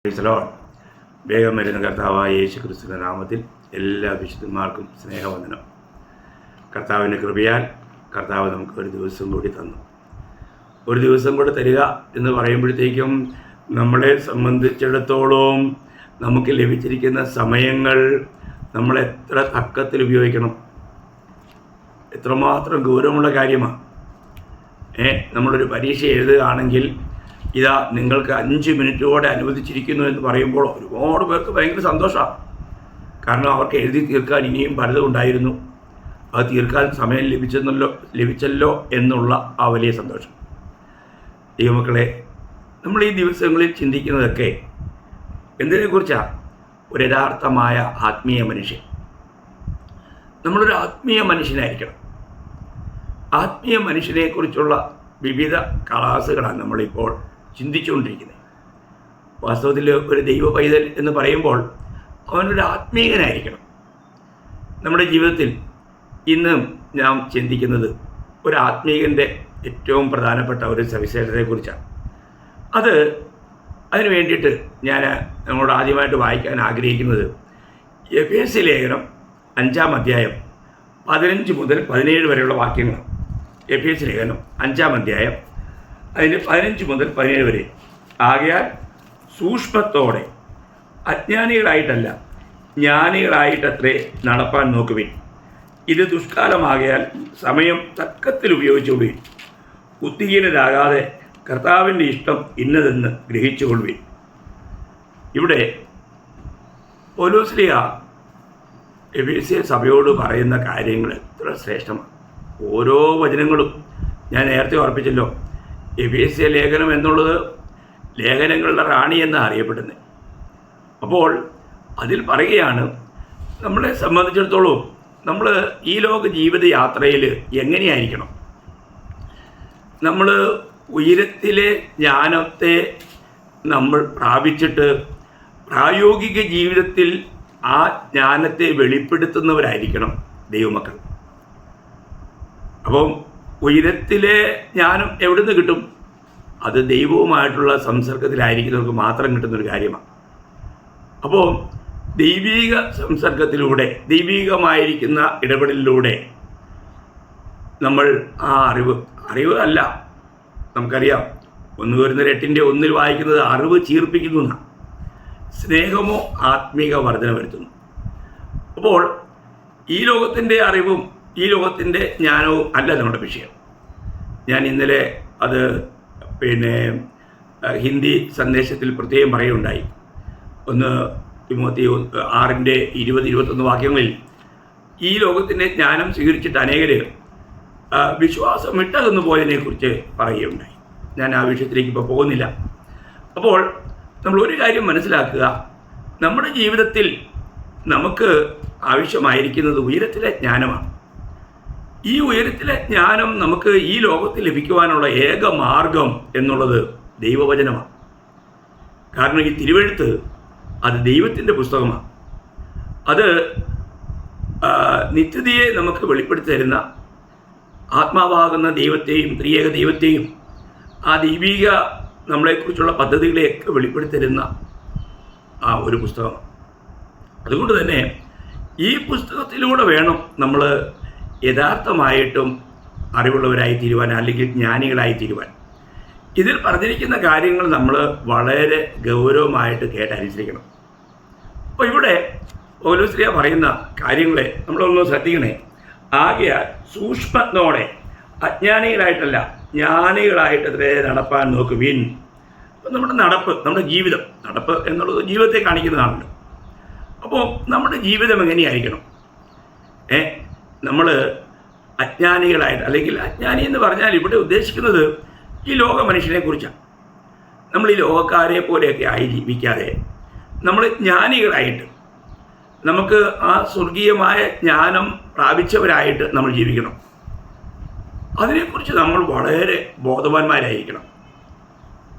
Praise the Lord. വേഗം വരുന്ന കർത്താവായ യേശു ക്രിസ്തുവിന്റെ നാമത്തിൽ എല്ലാ വിശുദ്ധന്മാർക്കും സ്നേഹവന്ദനം. കർത്താവിൻ്റെ കൃപയാൽ കർത്താവ് നമുക്ക് ഒരു ദിവസം കൂടി തന്നു. ഒരു ദിവസം കൂടി തരിക എന്ന് പറയുമ്പോഴത്തേക്കും നമ്മളെ സംബന്ധിച്ചിടത്തോളം നമുക്ക് ലഭിച്ചിരിക്കുന്ന സമയങ്ങൾ നമ്മൾ എത്ര തക്കത്തിൽ ഉപയോഗിക്കണം, എത്രമാത്രം ഗൗരവമുള്ള കാര്യമാണ്. നമ്മളൊരു പരീക്ഷ എഴുതുകയാണെങ്കിൽ ഇതാ നിങ്ങൾക്ക് 5 മിനിറ്റോടെ അനുവദിച്ചിരിക്കുന്നു എന്ന് പറയുമ്പോൾ ഒരുപാട് പേർക്ക് ഭയങ്കര സന്തോഷമാണ്. കാരണം അവർക്ക് എഴുതി തീർക്കാൻ ഇനിയും പലതും ഉണ്ടായിരുന്നു, അത് തീർക്കാൻ സമയം ലഭിച്ചല്ലോ എന്നുള്ള ആ വലിയ സന്തോഷം. ദൈവമക്കളെ, നമ്മൾ ഈ ദിവസങ്ങളിൽ ചിന്തിക്കുന്നതൊക്കെ എന്തിനെക്കുറിച്ചാണ്? ഒരു യഥാർത്ഥമായ ആത്മീയ മനുഷ്യൻ. നമ്മളൊരു ആത്മീയ മനുഷ്യനായിരിക്കണം. ആത്മീയ മനുഷ്യനെക്കുറിച്ചുള്ള വിവിധ ക്ലാസുകളാണ് നമ്മളിപ്പോൾ ചിന്തിച്ചുകൊണ്ടിരിക്കുന്നത്. വാസ്തവത്തിൽ ഒരു ദൈവ പൈതൽ എന്ന് പറയുമ്പോൾ അവനൊരു ആത്മീയനായിരിക്കണം. നമ്മുടെ ജീവിതത്തിൽ ഇന്ന് നാം ചിന്തിക്കുന്നത് ഒരു ആത്മീയൻ്റെ ഏറ്റവും പ്രധാനപ്പെട്ട ഒരു സവിശേഷതയെക്കുറിച്ചാണ്. അതിന് വേണ്ടിയിട്ട് ഞാൻ നമ്മളോട് ആദ്യമായിട്ട് വായിക്കാൻ ആഗ്രഹിക്കുന്നത് എഫേസ്യ ലേഖനം 5-ാം അധ്യായം 15 മുതൽ 17 വരെയുള്ള വാക്യങ്ങളാണ്. എഫേസ്യ ലേഖനം 5-ാം അധ്യായം അതിന് 15 മുതൽ 17 വരെ. ആകയാൽ സൂക്ഷ്മത്തോടെ അജ്ഞാനികളായിട്ടല്ല ജ്ഞാനികളായിട്ടത്രേ നടപ്പാൻ നോക്കുവിൻ. ഇത് ദുഷ്കാലമാകയാൽ സമയം തക്കത്തിൽ ഉപയോഗിച്ചുകൊള്ളുവിൻ. ബുദ്ധിഹീനരാകാതെ കർത്താവിൻ്റെ ഇഷ്ടം ഇന്നതെന്ന് ഗ്രഹിച്ചുകൊള്ളുവിൻ. ഇവിടെ പൗലോസ്ലീഹ എഫേസ്യ സഭയോട് പറയുന്ന കാര്യങ്ങൾ എത്ര ശ്രേഷ്ഠമാണ്. ഓരോ വചനങ്ങളും ഞാൻ നേരത്തെ ഓർപ്പിച്ചല്ലോ, എഫേസ്യ ലേഖനം എന്നുള്ളത് ലേഖനങ്ങളുടെ റാണി എന്നാണ് അറിയപ്പെടുന്നത്. അപ്പോൾ അതിൽ പറയുകയാണ്, നമ്മളെ സംബന്ധിച്ചിടത്തോളം നമ്മൾ ഈ ലോക ജീവിത യാത്രയിൽ എങ്ങനെയായിരിക്കണം? നമ്മൾ ഉയരത്തിലെ ജ്ഞാനത്തെ നമ്മൾ പ്രാപിച്ചിട്ട് പ്രായോഗിക ജീവിതത്തിൽ ആ ജ്ഞാനത്തെ വെളിപ്പെടുത്തുന്നവരായിരിക്കണം ദൈവമക്കൾ. അപ്പം ഉയരത്തിലെ ജ്ഞാനം എവിടെ നിന്ന് കിട്ടും? അത് ദൈവവുമായിട്ടുള്ള സംസർഗത്തിലായിരിക്കുന്നവർക്ക് മാത്രം കിട്ടുന്നൊരു കാര്യമാണ്. അപ്പോൾ ദൈവീക സംസർഗത്തിലൂടെ, ദൈവീകമായിരിക്കുന്ന ഇടപെടലിലൂടെ നമ്മൾ ആ അറിവ് അല്ല, നമുക്കറിയാം 1 കൊരിന്ത്യർ 8:1 വായിക്കുന്നത് അറിവ് ചീർപ്പിക്കുന്നു എന്നാണ്. സ്നേഹമോ ആത്മീക വർധന വരുത്തുന്നു. അപ്പോൾ ഈ ലോകത്തിൻ്റെ അറിവും ഈ ലോകത്തിൻ്റെ ജ്ഞാനവും അല്ല നമ്മുടെ വിഷയം. ഞാൻ ഇന്നലെ അത് ഹിന്ദി സന്ദേശത്തിൽ പ്രത്യേകം പറയുകയുണ്ടായി. 1 തിമോത്തി 6:20-21 വാക്യങ്ങളിൽ ഈ ലോകത്തിൻ്റെ ജ്ഞാനം സ്വീകരിച്ചിട്ട് അനേകർ വിശ്വാസം വിട്ടകന്നു പോയതിനെക്കുറിച്ച് പറയുകയുണ്ടായി. ഞാൻ ആ വിഷയത്തിലേക്ക് ഇപ്പോൾ പോകുന്നില്ല. അപ്പോൾ നമ്മൾ ഒരു കാര്യം മനസ്സിലാക്കുക, നമ്മുടെ ജീവിതത്തിൽ നമുക്ക് ആവശ്യമായിരിക്കുന്നത് ഉയരത്തിലെ ജ്ഞാനമാണ്. ഈ ഉയരത്തിലെ ജ്ഞാനം നമുക്ക് ഈ ലോകത്തിൽ ലഭിക്കുവാനുള്ള ഏക മാർഗം എന്നുള്ളത് ദൈവവചനമാണ്. കാരണം ഈ തിരുവെഴുത്ത് അത് ദൈവത്തിൻ്റെ പുസ്തകമാണ്. അത് നിത്യതയെ നമുക്ക് വെളിപ്പെടുത്തി തരുന്ന, ആത്മാവാകുന്ന ദൈവത്തെയും ത്രിയേക ദൈവത്തെയും ആ ദൈവീക നമ്മളെക്കുറിച്ചുള്ള പദ്ധതികളെയൊക്കെ വെളിപ്പെടുത്തി തരുന്ന ആ ഒരു പുസ്തകമാണ്. അതുകൊണ്ട് തന്നെ ഈ പുസ്തകത്തിലൂടെ വേണം നമ്മൾ യഥാർത്ഥമായിട്ടും അറിവുള്ളവരായി തീരുവാൻ, അല്ലെങ്കിൽ ജ്ഞാനികളായി തീരുവാൻ. ഇതിൽ പറഞ്ഞിരിക്കുന്ന കാര്യങ്ങൾ നമ്മൾ വളരെ ഗൗരവമായിട്ട് കേട്ടനുസരിക്കണം. അപ്പോൾ ഇവിടെ പൗലോസ്ലീഹ പറയുന്ന കാര്യങ്ങളെ നമ്മളൊന്ന് ശ്രദ്ധിക്കണേ. ആകയാൽ സൂക്ഷ്മത്തോടെ അജ്ഞാനികളായിട്ടല്ല ജ്ഞാനികളായിട്ടത്രേ നടപ്പാൻ നോക്കുവിൻ. അപ്പം നമ്മുടെ നമ്മുടെ നടപ്പ് എന്നുള്ളത് ജീവിതത്തെ കാണിക്കുന്നതാണല്ലോ. അപ്പോൾ നമ്മുടെ ജീവിതം എങ്ങനെയായിരിക്കണം? നമ്മൾ അജ്ഞാനികളായിട്ട്, അല്ലെങ്കിൽ അജ്ഞാനി എന്ന് പറഞ്ഞാൽ ഇവിടെ ഉദ്ദേശിക്കുന്നത് ഈ ലോക മനുഷ്യനെ കുറിച്ചാണ്. നമ്മൾ ഈ ലോകക്കാരെ പോലെയൊക്കെ ആയി ജീവിക്കാതെ നമ്മൾ ജ്ഞാനികളായിട്ട്, നമുക്ക് ആ സ്വർഗീയമായ ജ്ഞാനം പ്രാപിച്ചവരായിട്ട് നമ്മൾ ജീവിക്കണം. അതിനെക്കുറിച്ച് നമ്മൾ വളരെ ബോധവാന്മാരായിരിക്കണം.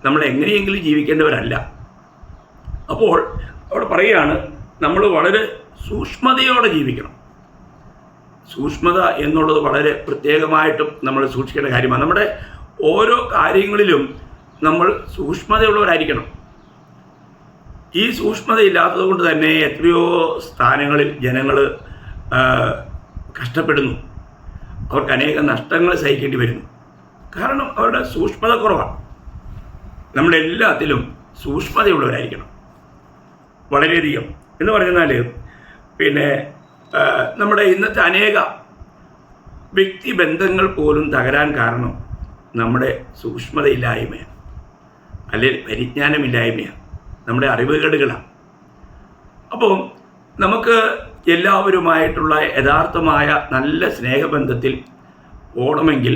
നമ്മൾ എങ്ങനെയെങ്കിലും ജീവിക്കേണ്ടവരല്ല. അപ്പോൾ അവിടെ പറയുകയാണ്, നമ്മൾ വളരെ സൂക്ഷ്മതയോടെ ജീവിക്കണം. സൂക്ഷ്മത എന്നുള്ളത് വളരെ പ്രത്യേകമായിട്ടും നമ്മൾ സൂക്ഷിക്കേണ്ട കാര്യമാണ്. നമ്മുടെ ഓരോ കാര്യങ്ങളിലും നമ്മൾ സൂക്ഷ്മതയുള്ളവരായിരിക്കണം. ഈ സൂക്ഷ്മതയില്ലാത്തത് കൊണ്ട് തന്നെ എത്രയോ സ്ഥാനങ്ങളിൽ ജനങ്ങൾ കഷ്ടപ്പെടുന്നു. അവർക്ക് അനേകം നഷ്ടങ്ങൾ സഹിക്കേണ്ടി വരുന്നു. കാരണം അവരുടെ സൂക്ഷ്മത കുറവാണ്. നമ്മളെല്ലാത്തിലും സൂക്ഷ്മതയുള്ളവരായിരിക്കണം വളരെയധികം. എന്ന് പറഞ്ഞാൽ നമ്മുടെ ഇന്നത്തെ അനേക വ്യക്തിബന്ധങ്ങൾ പോലും തകരാൻ കാരണം നമ്മുടെ സൂക്ഷ്മതയില്ലായ്മയാണ്, അല്ലെങ്കിൽ പരിജ്ഞാനമില്ലായ്മയാണ്, നമ്മുടെ അറിവുകേടുകളാണ്. അപ്പോൾ നമുക്ക് എല്ലാവരുമായിട്ടുള്ള യഥാർത്ഥമായ നല്ല സ്നേഹബന്ധത്തിൽ പോകണമെങ്കിൽ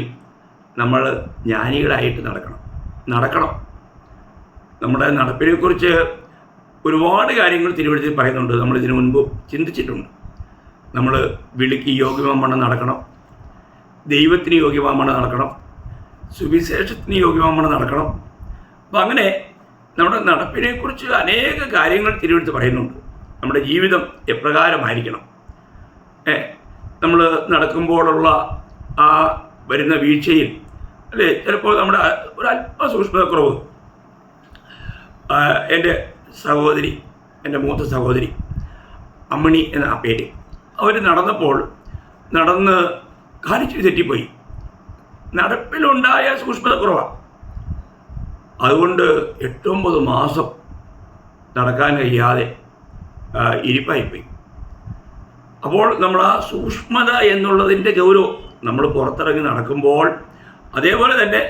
നമ്മൾ ജ്ഞാനികളായിട്ട് നടക്കണം. നമ്മുടെ നടപ്പിനെക്കുറിച്ച് ഒരുപാട് കാര്യങ്ങൾ തിരുവഴുത്തിൽ പറയുന്നുണ്ട്. നമ്മൾ ഇതിനു മുൻപ് ചിന്തിച്ചിട്ടുണ്ട്. നമ്മൾ വിളിക്ക് യോഗ്യമാവണ്ണം നടക്കണം, ദൈവത്തിന് യോഗ്യമാവണ്ണം നടക്കണം, സുവിശേഷത്തിന് യോഗ്യമാവണ്ണം നടക്കണം. അപ്പം അങ്ങനെ നമ്മുടെ നടപ്പിനെക്കുറിച്ച് അനേക കാര്യങ്ങൾ തിരുവഴുത്ത് പറയുന്നുണ്ട്. നമ്മുടെ ജീവിതം എപ്രകാരമായിരിക്കണം, നമ്മൾ നടക്കുമ്പോഴുള്ള ആ വരുന്ന വീഴ്ചയിൽ അല്ലേ, ചിലപ്പോൾ നമ്മുടെ ഒരല്പ സൂക്ഷ്മതക്കുറവ്. എൻ്റെ മൂത്ത സഹോദരി അമ്മണി എന്ന പേര്, അവർ നടന്ന് കാലിച്ചിരി തെറ്റിപ്പോയി. നടപ്പിലുണ്ടായ സൂക്ഷ്മതക്കുറവാണ്. അതുകൊണ്ട് 8-9 മാസം നടക്കാൻ കഴിയാതെ ഇരിപ്പായിപ്പോയി. അപ്പോൾ നമ്മൾ ആ സൂക്ഷ്മത എന്നുള്ളതിൻ്റെ ഗൗരവം നമ്മൾ പുറത്തിറങ്ങി നടക്കുമ്പോൾ, അതേപോലെ തന്നെ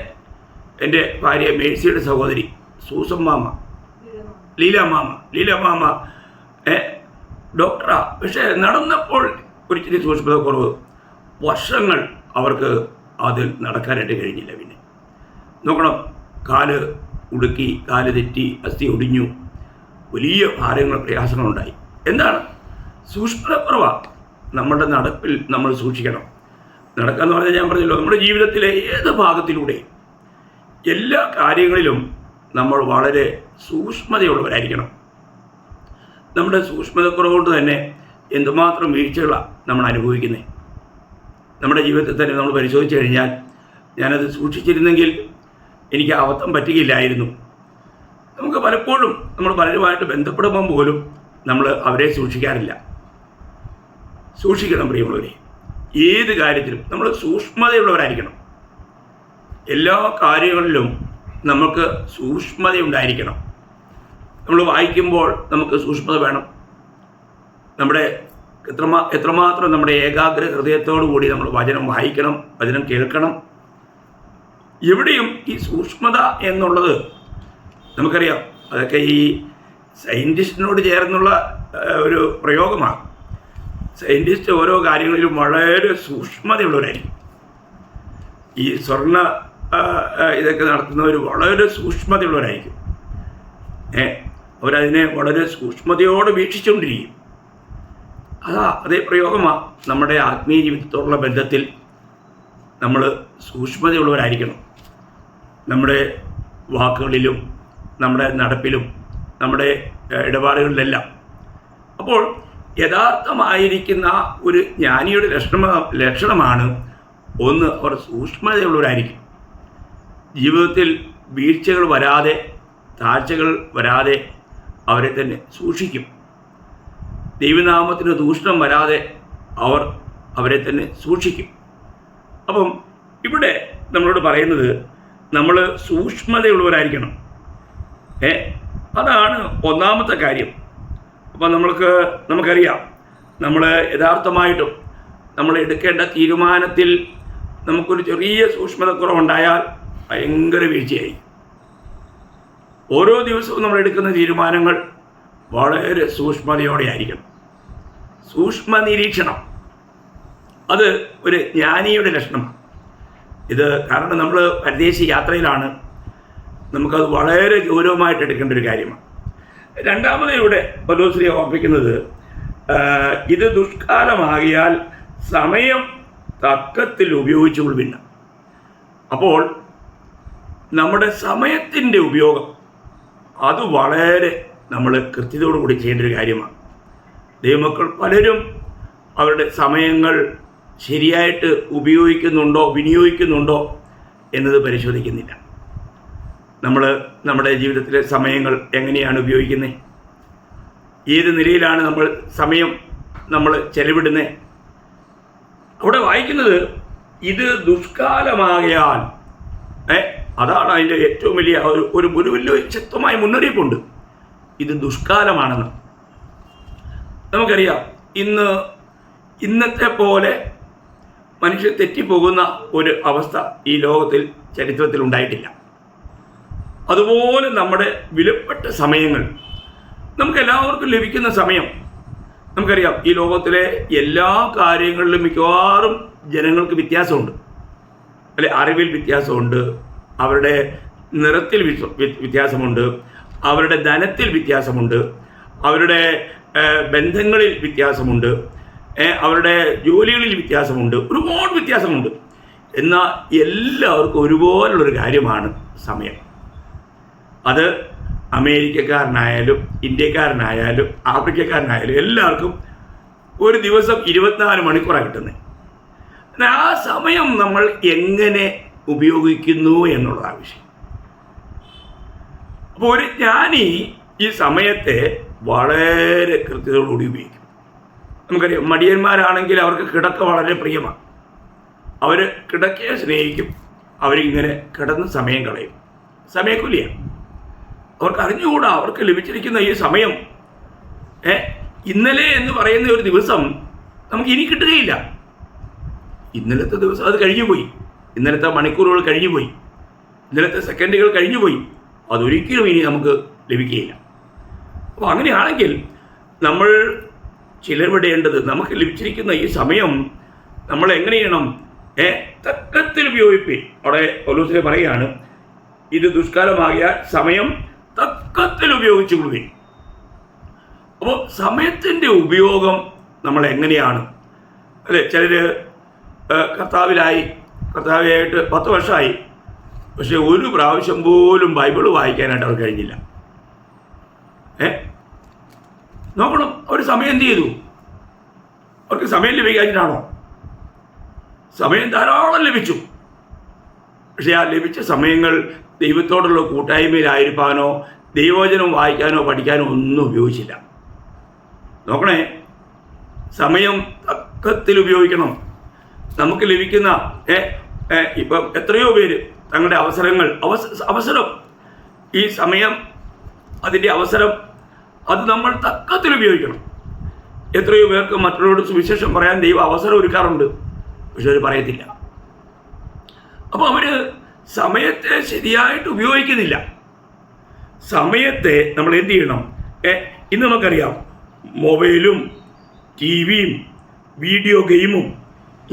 എൻ്റെ ഭാര്യ മേഴ്സിയുടെ സഹോദരി സൂസൻ മാമ, ലീല മാമ ഡോക്ടറാ. പക്ഷേ നടന്നപ്പോൾ ഒരിച്ചിരി സൂക്ഷ്മത കുറവ്. വർഷങ്ങൾ അവർക്ക് അതിൽ നടക്കാനായിട്ട് കഴിഞ്ഞില്ല. പിന്നെ നോക്കണം, കാല് ഉടുക്കി, കാല് തെറ്റി, അസ്ഥി ഒടിഞ്ഞു, വലിയ ഭാരങ്ങൾ, പ്രയാസങ്ങളുണ്ടായി. എന്താണ്? സൂക്ഷ്മത കുറവാണ്. നമ്മുടെ നടപ്പിൽ നമ്മൾ സൂക്ഷിക്കണം. നടക്കാന്ന് പറഞ്ഞാൽ ഞാൻ പറഞ്ഞല്ലോ, നമ്മുടെ ജീവിതത്തിലെ ഏത് ഭാഗത്തിലൂടെയും എല്ലാ കാര്യങ്ങളിലും നമ്മൾ വളരെ സൂക്ഷ്മതയുള്ളവരായിരിക്കണം. നമ്മുടെ സൂക്ഷ്മത കുറവുകൊണ്ട് തന്നെ എന്തുമാത്രം വീഴ്ചകളാണ് നമ്മൾ അനുഭവിക്കുന്നത്. നമ്മുടെ ജീവിതത്തിൽ തന്നെ നമ്മൾ പരിശോധിച്ച് കഴിഞ്ഞാൽ, ഞാനത് സൂക്ഷിച്ചിരുന്നെങ്കിൽ എനിക്ക് അബദ്ധം പറ്റുകയില്ലായിരുന്നു. നമുക്ക് പലപ്പോഴും നമ്മൾ പലരുമായിട്ട് ബന്ധപ്പെടുമ്പം പോലും നമ്മൾ അവരെ സൂക്ഷിക്കാറില്ല. സൂക്ഷിക്കണം പ്രിയമുള്ളവരെ. ഏത് കാര്യത്തിലും നമ്മൾ സൂക്ഷ്മതയുള്ളവരായിരിക്കണം. എല്ലാ കാര്യങ്ങളിലും നമുക്ക് സൂക്ഷ്മതയുണ്ടായിരിക്കണം. നമ്മൾ വായിക്കുമ്പോൾ നമുക്ക് സൂക്ഷ്മത വേണം. നമ്മുടെ എത്രമാത്രം നമ്മുടെ ഏകാഗ്ര ഹൃദയത്തോടു കൂടി നമ്മൾ വചനം വായിക്കണം, വചനം കേൾക്കണം. എവിടെയും ഈ സൂക്ഷ്മത എന്നുള്ളത് നമുക്കറിയാം, അതൊക്കെ ഈ സയൻറ്റിസ്റ്റിനോട് ചേർന്നുള്ള ഒരു പ്രയോഗമാണ്. സയൻറ്റിസ്റ്റ് ഓരോ കാര്യങ്ങളിലും വളരെ സൂക്ഷ്മതയുള്ളവരായിരിക്കും. ഈ സ്വർണ്ണ ഇതൊക്കെ നടത്തുന്നവർ വളരെ സൂക്ഷ്മതയുള്ളവരായിരിക്കും. അവരതിനെ വളരെ സൂക്ഷ്മതയോടെ വീക്ഷിച്ചുകൊണ്ടിരിക്കും. അതേ പ്രയോഗമാണ് നമ്മുടെ ആത്മീയ ജീവിതത്തോടുള്ള ബന്ധത്തിൽ നമ്മൾ സൂക്ഷ്മതയുള്ളവരായിരിക്കണം. നമ്മുടെ വാക്കുകളിലും നമ്മുടെ നടപ്പിലും നമ്മുടെ ഇടപാടുകളിലെല്ലാം. അപ്പോൾ യഥാർത്ഥമായിരിക്കുന്ന ഒരു ജ്ഞാനിയുടെ ലക്ഷണമാണ് ഒന്ന്, അവർ സൂക്ഷ്മതയുള്ളവരായിരിക്കും. ജീവിതത്തിൽ വീഴ്ചകൾ വരാതെ, താഴ്ചകൾ വരാതെ അവരെ തന്നെ സൂക്ഷിക്കും. ദൈവനാമത്തിന് ദൂഷണം വരാതെ അവരെ തന്നെ സൂക്ഷിക്കും. അപ്പം ഇവിടെ നമ്മളോട് പറയുന്നത് നമ്മൾ സൂക്ഷ്മതയുള്ളവരായിരിക്കണം. അതാണ് ഒന്നാമത്തെ കാര്യം. അപ്പം നമുക്കറിയാം, നമ്മൾ യഥാർത്ഥമായിട്ടും നമ്മൾ എടുക്കേണ്ട തീരുമാനത്തിൽ നമുക്കൊരു ചെറിയ സൂക്ഷ്മതക്കുറവുണ്ടായാൽ ഭയങ്കര വീഴ്ചയായി. ഓരോ ദിവസവും നമ്മൾ എടുക്കുന്ന തീരുമാനങ്ങൾ വളരെ സൂക്ഷ്മതയോടെ ആയിരിക്കണം. സൂക്ഷ്മ നിരീക്ഷണം അത് ഒരു ജ്ഞാനിയുടെ ലക്ഷണമാണ്. ഇത് കാരണം നമ്മൾ പരദേശി യാത്രയിലാണ്, നമുക്കത് വളരെ ഗൗരവമായിട്ട് എടുക്കേണ്ട ഒരു കാര്യമാണ്. രണ്ടാമത് ഇവിടെ പൗലോസ് ഓർപ്പിക്കുന്നത്, ഇത് ദുഷ്കാലമാകിയാൽ സമയം തക്കത്തിൽ ഉപയോഗിച്ചുകൊള്ളുവിൻ. അപ്പോൾ നമ്മുടെ സമയത്തിൻ്റെ ഉപയോഗം അത് വളരെ നമ്മൾ കൃത്യതയോടു കൂടി ചെയ്യേണ്ട ഒരു കാര്യമാണ്. ദൈവമക്കൾ പലരും അവരുടെ സമയങ്ങൾ ശരിയായിട്ട് വിനിയോഗിക്കുന്നുണ്ടോ എന്നത് പരിശോധിക്കുന്നില്ല. നമ്മൾ നമ്മുടെ ജീവിതത്തിലെ സമയങ്ങൾ എങ്ങനെയാണ് ഉപയോഗിക്കുന്നത്? ഏത് നിലയിലാണ് നമ്മൾ ചെലവിടുന്നത്? അവിടെ വായിക്കുന്നത് ഇത് ദുഷ്കാലമാകയാൽ, അതാണ് അതിൻ്റെ ഏറ്റവും വലിയ ഒരു വലിയ ശക്തമായ മുന്നറിയിപ്പുണ്ട്. ഇത് ദുഷ്കാലമാണെന്ന്. നമുക്കറിയാം, ഇന്നത്തെ പോലെ മനുഷ്യർ തെറ്റിപ്പോകുന്ന ഒരു അവസ്ഥ ഈ ലോകത്തിൽ ചരിത്രത്തിൽ ഉണ്ടായിട്ടില്ല. അതുപോലെ നമ്മുടെ വിലപ്പെട്ട സമയങ്ങൾ, നമുക്കെല്ലാവർക്കും ലഭിക്കുന്ന സമയം, നമുക്കറിയാം ഈ ലോകത്തിലെ എല്ലാ കാര്യങ്ങളിലും മിക്കവാറും ജനങ്ങൾക്ക് വ്യത്യാസമുണ്ട്. അല്ലെ, അറിവിൽ വ്യത്യാസമുണ്ട്, അവരുടെ നിറത്തിൽ വ്യത്യാസമുണ്ട്, അവരുടെ ധനത്തിൽ വ്യത്യാസമുണ്ട്, അവരുടെ ബന്ധങ്ങളിൽ വ്യത്യാസമുണ്ട്, അവരുടെ ജോലികളിൽ വ്യത്യാസമുണ്ട്, ഒരുപാട് വ്യത്യാസമുണ്ട്. എന്നാൽ എല്ലാവർക്കും ഒരുപോലുള്ളൊരു കാര്യമാണ് സമയം. അത് അമേരിക്കക്കാരനായാലും ഇന്ത്യക്കാരനായാലും ആഫ്രിക്കക്കാരനായാലും എല്ലാവർക്കും ഒരു ദിവസം 24 മണിക്കൂറാണ് കിട്ടുന്നത്. ആ സമയം നമ്മൾ എങ്ങനെ ഉപയോഗിക്കുന്നു എന്നുള്ള ആവശ്യം. അപ്പോൾ ഒരു ജ്ഞാനി ഈ സമയത്തെ വളരെ കൃത്യതയോടുകൂടി ഉപയോഗിക്കും. നമുക്കറിയാം, മടിയന്മാരാണെങ്കിൽ അവർക്ക് കിടക്ക വളരെ പ്രിയമാണ്. അവർ കിടക്കയെ സ്നേഹിക്കും. അവരിങ്ങനെ കിടന്ന് സമയം കളയും. സമയക്കൂലിയാണ്. അവർക്ക് അറിഞ്ഞുകൂടാ അവർക്ക് ലഭിച്ചിരിക്കുന്ന ഈ സമയം ഇന്നലെ എന്ന് പറയുന്ന ഒരു ദിവസം നമുക്ക് ഇനി കിട്ടുകയില്ല. ഇന്നലത്തെ ദിവസം അത് കഴിഞ്ഞുപോയി. ഇന്നലത്തെ മണിക്കൂറുകൾ കഴിഞ്ഞുപോയി. ഇന്നലത്തെ സെക്കൻഡുകൾ കഴിഞ്ഞുപോയി. അതൊരിക്കലും ഇനി നമുക്ക് ലഭിക്കുകയില്ല. അപ്പോൾ അങ്ങനെയാണെങ്കിൽ നമ്മൾ ചിലവിടേണ്ടത്, നമുക്ക് ലഭിച്ചിരിക്കുന്ന ഈ സമയം നമ്മൾ എങ്ങനെ ചെയ്യണം? തക്കത്തിൽ ഉപയോഗിപ്പി. അവിടെ പൗലോസ് പറയുകയാണ്, ഇത് ദുഷ്കാലമാകിയാൽ സമയം തക്കത്തിൽ ഉപയോഗിച്ചുകൊള്ളുക. അപ്പോൾ സമയത്തിൻ്റെ ഉപയോഗം നമ്മൾ എങ്ങനെയാണ്? അല്ലെ, ചിലർ കർത്താവായിട്ട് 10 വർഷമായി, പക്ഷെ ഒരു പ്രാവശ്യം പോലും ബൈബിൾ വായിക്കാനായിട്ട് അവർ കഴിഞ്ഞില്ല. നോക്കണം, അവർ സമയം എന്ത് ചെയ്തു? അവർക്ക് സമയം ലഭിക്കാനാണോ? സമയം ധാരാളം ലഭിച്ചു. പക്ഷെ ആ ലഭിച്ച സമയങ്ങൾ ദൈവത്തോടുള്ള കൂട്ടായ്മയിലായിരിക്കാനോ ദൈവവചനം വായിക്കാനോ പഠിക്കാനോ ഒന്നും ഉപയോഗിച്ചില്ല. നോക്കണേ, സമയം തക്കത്തിൽ ഉപയോഗിക്കണം. നമുക്ക് ലഭിക്കുന്ന ഇപ്പം എത്രയോ പേര് തങ്ങളുടെ അവസരം ഈ സമയം, അതിൻ്റെ അവസരം, അത് നമ്മൾ തക്കത്തിൽ ഉപയോഗിക്കണം. എത്രയോ പേർക്ക് മറ്റുള്ളവരോട് സുവിശേഷം പറയാൻ ദൈവം അവസരം ഒരുക്കാറുണ്ട്, പക്ഷെ അവർ പറയത്തില്ല. അപ്പോൾ അവർ സമയത്തെ ശരിയായിട്ട് ഉപയോഗിക്കുന്നില്ല. സമയത്തെ നമ്മൾ എന്ത് ചെയ്യണം? ഇന്ന് നമുക്കറിയാം, മൊബൈലും ടിവിയും വീഡിയോ ഗെയിമും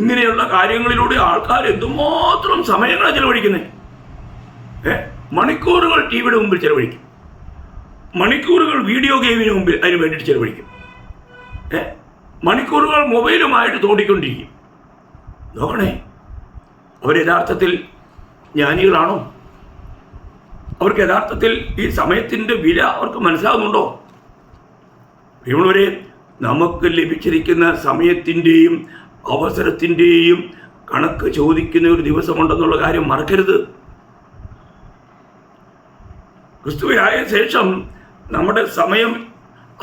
ഇങ്ങനെയുള്ള കാര്യങ്ങളിലൂടെ ആൾക്കാർ എന്തുമാത്രം സമയങ്ങളാണ് ചെലവഴിക്കുന്നത്. മണിക്കൂറുകൾ ടിവിയുടെ മുമ്പിൽ ചെലവഴിക്കും, മണിക്കൂറുകൾ വീഡിയോ ഗെയിമിന് മുമ്പിൽ അതിന് വേണ്ടിയിട്ട് ചെലവഴിക്കും, മണിക്കൂറുകൾ മൊബൈലുമായിട്ട് തോണ്ടിക്കൊണ്ടിരിക്കും. നോക്കണേ, അവർ യഥാർത്ഥത്തിൽ ജ്ഞാനികളാണോ? അവർക്ക് യഥാർത്ഥത്തിൽ ഈ സമയത്തിൻ്റെ വില അവർക്ക് മനസ്സിലാകുന്നുണ്ടോ? പ്രിയമുള്ളവരെ, നമുക്ക് ലഭിച്ചിരിക്കുന്ന സമയത്തിൻ്റെയും അവസരത്തിൻ്റെയും കണക്ക് ചോദിക്കുന്ന ഒരു ദിവസമുണ്ടെന്നുള്ള കാര്യം മറക്കരുത്. ക്രിസ്തുവിനായ ശേഷം നമ്മുടെ സമയം,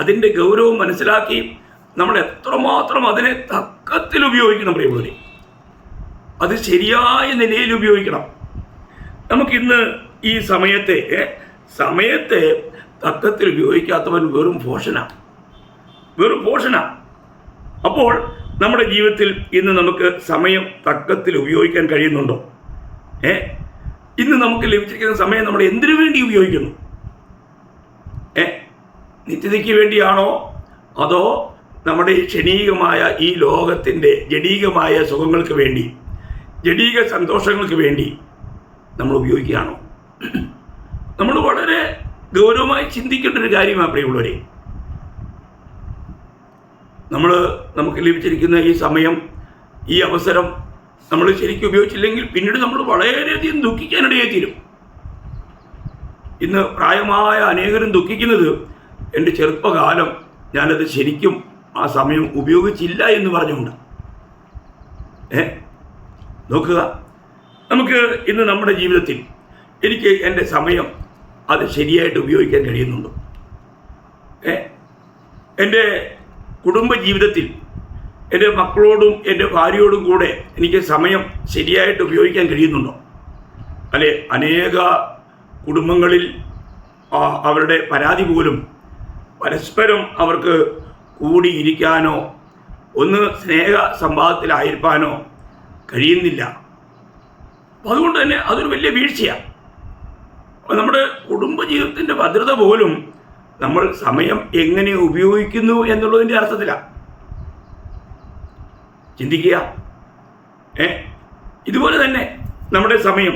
അതിൻ്റെ ഗൗരവം മനസ്സിലാക്കി നമ്മൾ എത്രമാത്രം അതിനെ തക്കത്തിൽ ഉപയോഗിക്കണം. പ്രിയമുള്ളവരെ, അത് ശരിയായ നിലയിൽ ഉപയോഗിക്കണം. നമുക്കിന്ന് ഈ സമയത്തെ തക്കത്തിൽ ഉപയോഗിക്കാത്തവൻ വെറും പോഷനാണ്. അപ്പോൾ നമ്മുടെ ജീവിതത്തിൽ ഇന്ന് നമുക്ക് സമയം തക്കത്തിൽ ഉപയോഗിക്കാൻ കഴിയുന്നുണ്ടോ? ഇന്ന് നമുക്ക് ലഭിച്ചിരിക്കുന്ന സമയം നമ്മൾ എന്തിനു വേണ്ടി ഉപയോഗിക്കുന്നു? നിത്യതയ്ക്ക് വേണ്ടിയാണോ, അതോ നമ്മുടെ ക്ഷണീകമായ ഈ ലോകത്തിൻ്റെ ജഡീകമായ സുഖങ്ങൾക്ക് വേണ്ടി, ജഡീക സന്തോഷങ്ങൾക്ക് വേണ്ടി നമ്മൾ ഉപയോഗിക്കുകയാണോ? നമ്മൾ വളരെ ഗൗരവമായി ചിന്തിക്കേണ്ട ഒരു കാര്യമാണ് പ്രിയമുള്ളവരെ. നമുക്ക് ലഭിച്ചിരിക്കുന്ന ഈ സമയം, ഈ അവസരം നമ്മൾ ശരിക്കും ഉപയോഗിച്ചില്ലെങ്കിൽ പിന്നീട് നമ്മൾ വളരെയധികം ദുഃഖിക്കാനിടയായി തീരും. ഇന്ന് പ്രായമായ അനേകരും ദുഃഖിക്കുന്നത്, എൻ്റെ ചെറുപ്പകാലം ഞാനത് ശരിക്കും ആ സമയം ഉപയോഗിച്ചില്ല എന്ന് പറഞ്ഞുകൊണ്ട്. നോക്കുക, നമുക്ക് ഇന്ന് നമ്മുടെ ജീവിതത്തിൽ എനിക്ക് എൻ്റെ സമയം അത് ശരിയായിട്ട് ഉപയോഗിക്കാൻ കഴിയുന്നുണ്ടോ? എൻ്റെ കുടുംബജീവിതത്തിൽ എൻ്റെ മക്കളോടും എൻ്റെ ഭാര്യയോടും കൂടെ എനിക്ക് സമയം ശരിയായിട്ട് ഉപയോഗിക്കാൻ കഴിയുന്നുണ്ടോ? അല്ലെ, അനേക കുടുംബങ്ങളിൽ അവരുടെ പരാതി പോലും പരസ്പരം അവർക്ക് കൂടിയിരിക്കാനോ ഒന്ന് സ്നേഹ സംവാദത്തിലായിരിക്കാനോ കഴിയുന്നില്ല. അപ്പോൾ അതുകൊണ്ട് തന്നെ അതൊരു വലിയ വീഴ്ചയാണ്. അപ്പോൾ നമ്മുടെ കുടുംബജീവിതത്തിൻ്റെ ഭദ്രത പോലും നമ്മൾ സമയം എങ്ങനെ ഉപയോഗിക്കുന്നു എന്നുള്ളതിൻ്റെ അർത്ഥത്തിലാണ്. ചിന്തിക്കുക. ഇതുപോലെ തന്നെ നമ്മുടെ സമയം